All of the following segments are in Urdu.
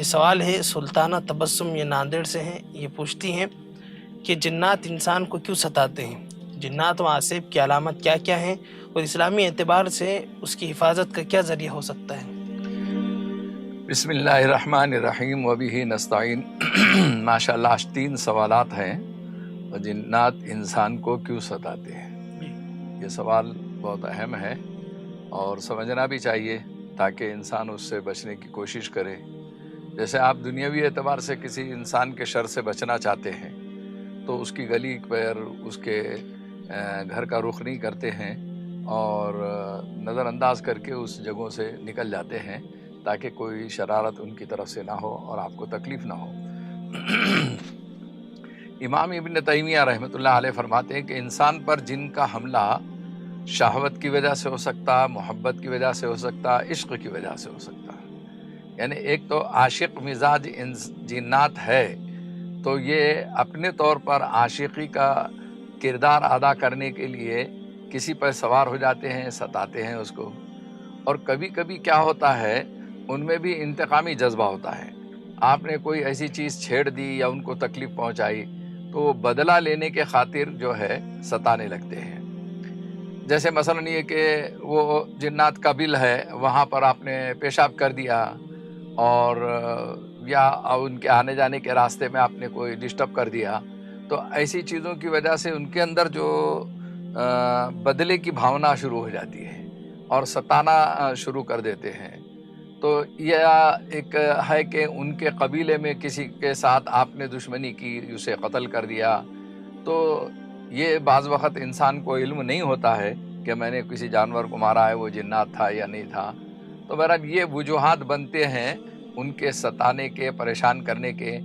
سوال ہے سلطانہ تبسم، یہ ناندیڑ سے ہیں. یہ پوچھتی ہیں کہ جنات انسان کو کیوں ستاتے ہیں؟ جنات و عاصب کی علامت کیا کیا ہیں اور اسلامی اعتبار سے اس کی حفاظت کا کیا ذریعہ ہو سکتا ہے؟ بسم اللہ الرحمن الرحیم وبہ نستعین. ماشاء اللہ، آج 3 سوالات ہیں. جنات انسان کو کیوں ستاتے ہیں؟ یہ سوال بہت اہم ہے اور سمجھنا بھی چاہیے تاکہ انسان اس سے بچنے کی کوشش کرے. جیسے آپ دنیاوی اعتبار سے کسی انسان کے شر سے بچنا چاہتے ہیں تو اس کی گلی پر اس کے گھر کا رخ نہیں کرتے ہیں اور نظر انداز کر کے اس جگہوں سے نکل جاتے ہیں تاکہ کوئی شرارت ان کی طرف سے نہ ہو اور آپ کو تکلیف نہ ہو. امام ابن تیمیہ رحمۃ اللہ علیہ فرماتے ہیں کہ انسان پر جن کا حملہ شہوت کی وجہ سے ہو سکتا، محبت کی وجہ سے ہو سکتا، عشق کی وجہ سے ہو سکتا. یعنی ایک تو عاشق مزاج جنات ہے تو یہ اپنے طور پر عاشقی کا کردار ادا کرنے کے لیے کسی پر سوار ہو جاتے ہیں، ستاتے ہیں اس کو. اور کبھی کبھی کیا ہوتا ہے، ان میں بھی انتقامی جذبہ ہوتا ہے. آپ نے کوئی ایسی چیز چھیڑ دی یا ان کو تکلیف پہنچائی تو وہ بدلہ لینے کے خاطر جو ہے ستانے لگتے ہیں. جیسے مثلا یہ کہ وہ جنات کا بل ہے، وہاں پر آپ نے پیشاب کر دیا اور یا ان کے آنے جانے کے راستے میں آپ نے کوئی ڈسٹرب کر دیا، تو ایسی چیزوں کی وجہ سے ان کے اندر جو بدلے کی بھاونا شروع ہو جاتی ہے اور ستانا شروع کر دیتے ہیں. تو یہ ایک ہے کہ ان کے قبیلے میں کسی کے ساتھ آپ نے دشمنی کی، اسے قتل کر دیا، تو یہ بعض وقت انسان کو علم نہیں ہوتا ہے کہ میں نے کسی جانور کو مارا ہے، وہ جنات تھا یا نہیں تھا. تو بہرحال یہ وجوہات بنتے ہیں ان کے ستانے کے، پریشان کرنے کے.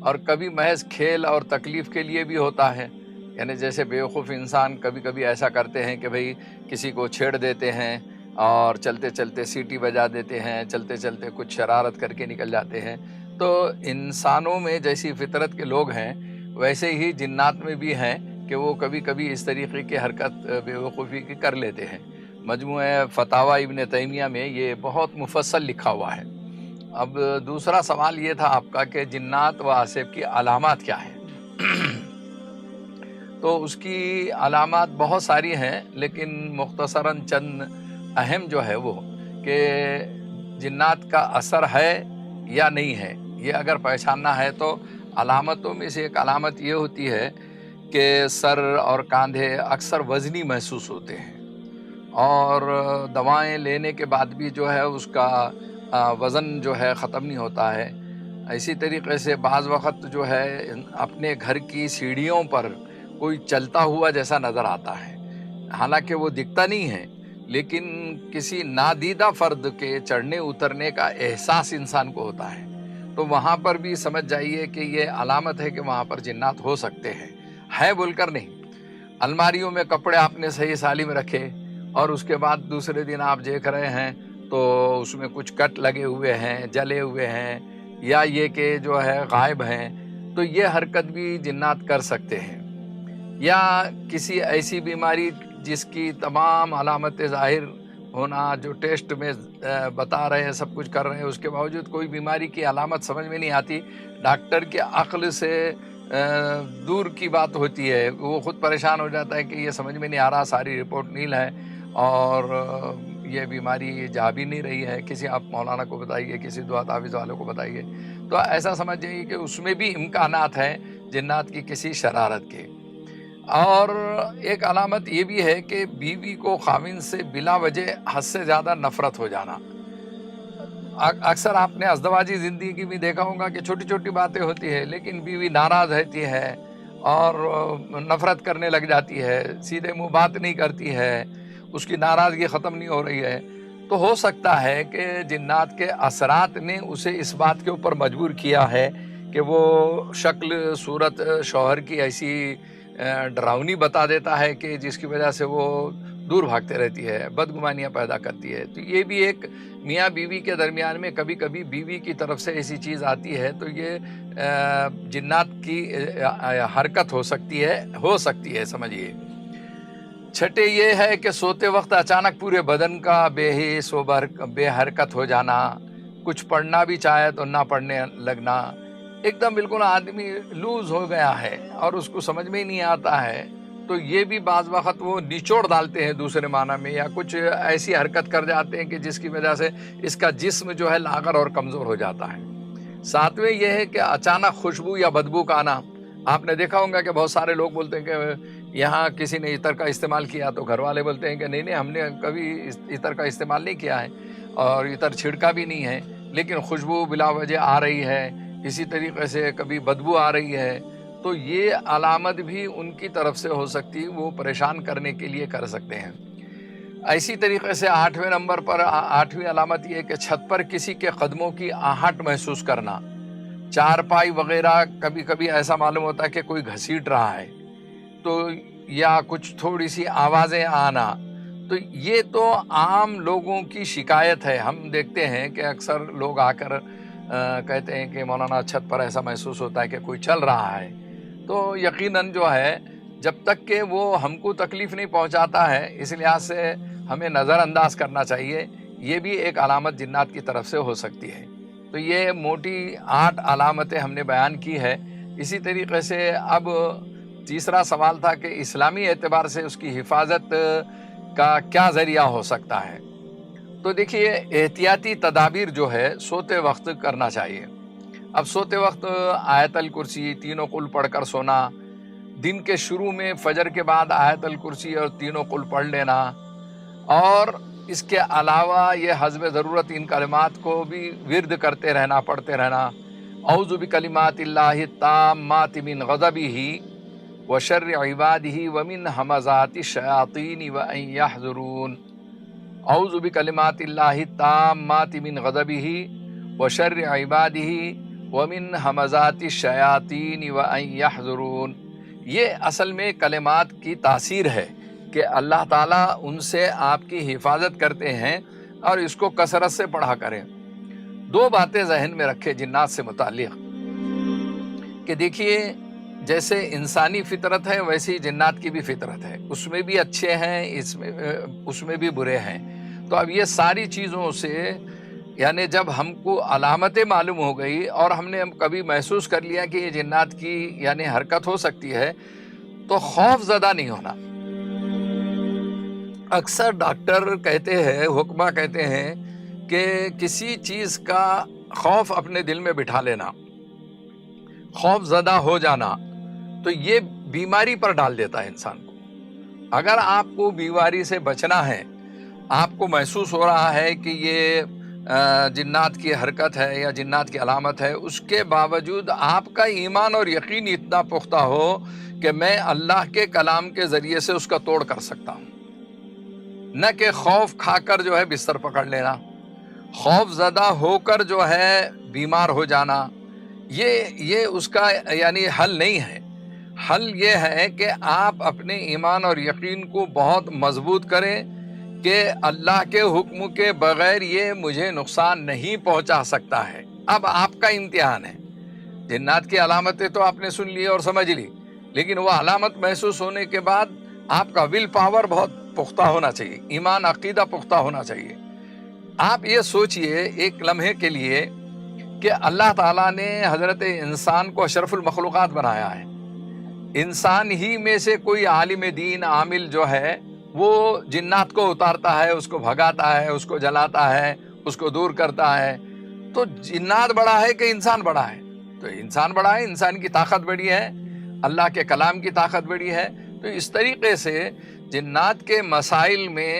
اور کبھی محض کھیل اور تکلیف کے لیے بھی ہوتا ہے. یعنی جیسے بیوقوف انسان کبھی کبھی ایسا کرتے ہیں کہ بھئی کسی کو چھیڑ دیتے ہیں اور چلتے چلتے سیٹی بجا دیتے ہیں، چلتے چلتے کچھ شرارت کر کے نکل جاتے ہیں. تو انسانوں میں جیسی فطرت کے لوگ ہیں ویسے ہی جنات میں بھی ہیں کہ وہ کبھی کبھی اس طریقے کی حرکت بیوقوفی کی کر لیتے ہیں. مجموعہ فتاوی ابن تیمیہ میں یہ بہت مفصل لکھا ہوا ہے. اب دوسرا سوال یہ تھا آپ کا کہ جنات و عاصب کی علامات کیا ہیں؟ تو اس کی علامات بہت ساری ہیں، لیکن مختصراً چند اہم جو ہے وہ کہ جنات کا اثر ہے یا نہیں ہے. یہ اگر پہچاننا ہے تو علامتوں میں سے ایک علامت یہ ہوتی ہے کہ سر اور کاندھے اکثر وزنی محسوس ہوتے ہیں اور دوائیں لینے کے بعد بھی جو ہے اس کا وزن جو ہے ختم نہیں ہوتا ہے. اسی طریقے سے بعض وقت جو ہے اپنے گھر کی سیڑھیوں پر کوئی چلتا ہوا جیسا نظر آتا ہے، حالانکہ وہ دکھتا نہیں ہے، لیکن کسی نادیدہ فرد کے چڑھنے اترنے کا احساس انسان کو ہوتا ہے. تو وہاں پر بھی سمجھ جائیے کہ یہ علامت ہے کہ وہاں پر جنات ہو سکتے ہیں. ہے بول کر نہیں. الماریوں میں کپڑے آپ نے صحیح سالم رکھے اور اس کے بعد دوسرے دن آپ دیکھ رہے ہیں تو اس میں کچھ کٹ لگے ہوئے ہیں، جلے ہوئے ہیں یا یہ کہ جو ہے غائب ہیں، تو یہ حرکت بھی جنات کر سکتے ہیں. یا کسی ایسی بیماری جس کی تمام علامتیں ظاہر ہونا، جو ٹیسٹ میں بتا رہے ہیں، سب کچھ کر رہے ہیں، اس کے باوجود کوئی بیماری کی علامت سمجھ میں نہیں آتی. ڈاکٹر کے عقل سے دور کی بات ہوتی ہے، وہ خود پریشان ہو جاتا ہے کہ یہ سمجھ میں نہیں آ رہا، ساری رپورٹ نیل ہے اور یہ بیماری جا بھی نہیں رہی ہے. کسی آپ مولانا کو بتائیے، کسی دعا تعویذ والوں کو بتائیے. تو ایسا سمجھ جائیے کہ اس میں بھی امکانات ہیں جنات کی کسی شرارت کے. اور ایک علامت یہ بھی ہے کہ بیوی کو خاوند سے بلا وجہ حد سے زیادہ نفرت ہو جانا. اکثر آپ نے ازدواجی زندگی میں دیکھا ہوگا کہ چھوٹی چھوٹی باتیں ہوتی ہے لیکن بیوی ناراض رہتی ہے اور نفرت کرنے لگ جاتی ہے، سیدھے منہ بات نہیں کرتی ہے، اس کی ناراضگی ختم نہیں ہو رہی ہے. تو ہو سکتا ہے کہ جنات کے اثرات نے اسے اس بات کے اوپر مجبور کیا ہے کہ وہ شکل صورت شوہر کی ایسی ڈراؤنی بتا دیتا ہے کہ جس کی وجہ سے وہ دور بھاگتے رہتی ہے، بدگمانیاں پیدا کرتی ہے. تو یہ بھی ایک میاں بیوی کے درمیان میں کبھی کبھی بیوی کی طرف سے ایسی چیز آتی ہے تو یہ جنات کی حرکت ہو سکتی ہے سمجھیے. چھٹے یہ ہے کہ سوتے وقت اچانک پورے بدن کا بے حس و بے حرکت ہو جانا کچھ پڑھنا بھی چاہے تو نہ پڑھنے لگنا، ایک دم بالکل آدمی لوز ہو گیا ہے اور اس کو سمجھ میں ہی نہیں آتا ہے، تو یہ بھی بعض وقت وہ نچوڑ ڈالتے ہیں دوسرے معنی میں، یا کچھ ایسی حرکت کر جاتے ہیں کہ جس کی وجہ سے اس کا جسم جو ہے لاغر اور کمزور ہو جاتا ہے۔ ساتویں یہ ہے کہ اچانک خوشبو یا بدبو کا آنا۔ آپ نے دیکھا ہوگا کہ بہت سارے لوگ بولتے ہیں کہ یہاں کسی نے عطر کا استعمال کیا تو گھر والے بولتے ہیں کہ نہیں ہم نے کبھی عطر کا استعمال نہیں کیا ہے اور عطر چھڑکا بھی نہیں ہے، لیکن خوشبو بلا وجہ آ رہی ہے، اسی طریقے سے کبھی بدبو آ رہی ہے، تو یہ علامت بھی ان کی طرف سے ہو سکتی، وہ پریشان کرنے کے لیے کر سکتے ہیں۔ اسی طریقے سے 8ویں نمبر پر 8ویں علامت یہ ہے کہ چھت پر کسی کے قدموں کی آہٹ محسوس کرنا، چارپائی وغیرہ کبھی کبھی ایسا معلوم ہوتا ہے کہ کوئی گھسیٹ رہا ہے تو، یا کچھ تھوڑی سی آوازیں آنا، تو یہ تو عام لوگوں کی شکایت ہے۔ ہم دیکھتے ہیں کہ اکثر لوگ آ کر کہتے ہیں کہ مولانا چھت پر ایسا محسوس ہوتا ہے کہ کوئی چل رہا ہے، تو یقیناً جو ہے جب تک کہ وہ ہم کو تکلیف نہیں پہنچاتا ہے، اس لحاظ سے ہمیں نظر انداز کرنا چاہیے، یہ بھی ایک علامت جنات کی طرف سے ہو سکتی ہے۔ تو یہ موٹی 8 علامتیں ہم نے بیان کی ہے۔ اسی طریقے سے اب تیسرا سوال تھا کہ اسلامی اعتبار سے اس کی حفاظت کا کیا ذریعہ ہو سکتا ہے۔ تو دیکھیے، احتیاطی تدابیر جو ہے سوتے وقت کرنا چاہیے۔ اب سوتے وقت آیت الکرسی تینوں قل پڑھ کر سونا، دن کے شروع میں فجر کے بعد آیت الکرسی اور تینوں قل پڑھ لینا، اور اس کے علاوہ یہ حسب ضرورت ان کلمات کو بھی ورد کرتے رہنا، پڑھتے رہنا۔ اعوذ بکلمات اللہ التامات من غضبہ وشر عبادہ ومن ہمزات الشیاطین وان یحضرون۔ اعوذ بکلمات اللہ التامات من غضبہ وشر عبادہ ومن ہمزات الشیاطین وان یحضرون۔ یہ اصل میں کلمات کی تاثیر ہے کہ اللہ تعالیٰ ان سے آپ کی حفاظت کرتے ہیں، اور اس کو کثرت سے پڑھا کریں۔ 2 باتیں ذہن میں رکھے جنات سے متعلق، کہ دیکھیے جیسے انسانی فطرت ہے ویسے ہی جنات کی بھی فطرت ہے، اس میں بھی اچھے ہیں، اس میں بھی برے ہیں۔ تو اب یہ ساری چیزوں سے، یعنی جب ہم کو علامتیں معلوم ہو گئی اور ہم نے کبھی محسوس کر لیا کہ یہ جنات کی یعنی حرکت ہو سکتی ہے، تو خوف زدہ نہیں ہونا۔ اکثر ڈاکٹر کہتے ہیں، حکمہ کہتے ہیں کہ کسی چیز کا خوف اپنے دل میں بٹھا لینا، خوف زدہ ہو جانا، تو یہ بیماری پر ڈال دیتا ہے انسان کو۔ اگر آپ کو بیماری سے بچنا ہے، آپ کو محسوس ہو رہا ہے کہ یہ جنات کی حرکت ہے یا جنات کی علامت ہے، اس کے باوجود آپ کا ایمان اور یقین اتنا پختہ ہو کہ میں اللہ کے کلام کے ذریعے سے اس کا توڑ کر سکتا ہوں، نہ کہ خوف کھا کر جو ہے بستر پکڑ لینا، خوف زدہ ہو کر جو ہے بیمار ہو جانا، یہ اس کا یعنی حل نہیں ہے۔ حل یہ ہے کہ آپ اپنے ایمان اور یقین کو بہت مضبوط کریں کہ اللہ کے حکم کے بغیر یہ مجھے نقصان نہیں پہنچا سکتا ہے۔ اب آپ کا امتحان ہے۔ جنات کی علامتیں تو آپ نے سن لی اور سمجھ لی، لیکن وہ علامت محسوس ہونے کے بعد آپ کا ول پاور بہت پختہ ہونا چاہیے، ایمان عقیدہ پختہ ہونا چاہیے۔ آپ یہ سوچئے ایک لمحے کے لیے کہ اللہ تعالیٰ نے حضرت انسان کو اشرف المخلوقات بنایا ہے، انسان ہی میں سے کوئی عالم دین عامل جو ہے وہ جنات کو اتارتا ہے، اس کو بھگاتا ہے، اس کو جلاتا ہے، اس کو دور کرتا ہے۔ تو جنات بڑا ہے کہ انسان بڑا ہے؟ تو انسان بڑا ہے، انسان کی طاقت بڑی ہے، اللہ کے کلام کی طاقت بڑی ہے۔ تو اس طریقے سے جنات کے مسائل میں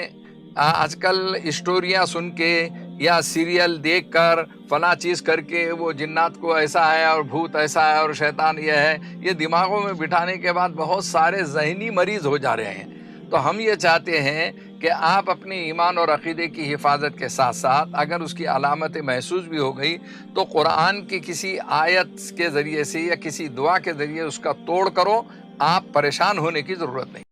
آج کل اسٹوریاں سن کے یا سیریل دیکھ کر فلاں چیز کر کے وہ جنات کو ایسا ہے اور بھوت ایسا ہے اور شیطان یہ ہے، یہ دماغوں میں بٹھانے کے بعد بہت سارے ذہنی مریض ہو جا رہے ہیں۔ تو ہم یہ چاہتے ہیں کہ آپ اپنے ایمان اور عقیدے کی حفاظت کے ساتھ ساتھ اگر اس کی علامتیں محسوس بھی ہو گئی تو قرآن کی کسی آیت کے ذریعے سے یا کسی دعا کے ذریعے اس کا توڑ کرو، آپ پریشان ہونے کی ضرورت نہیں۔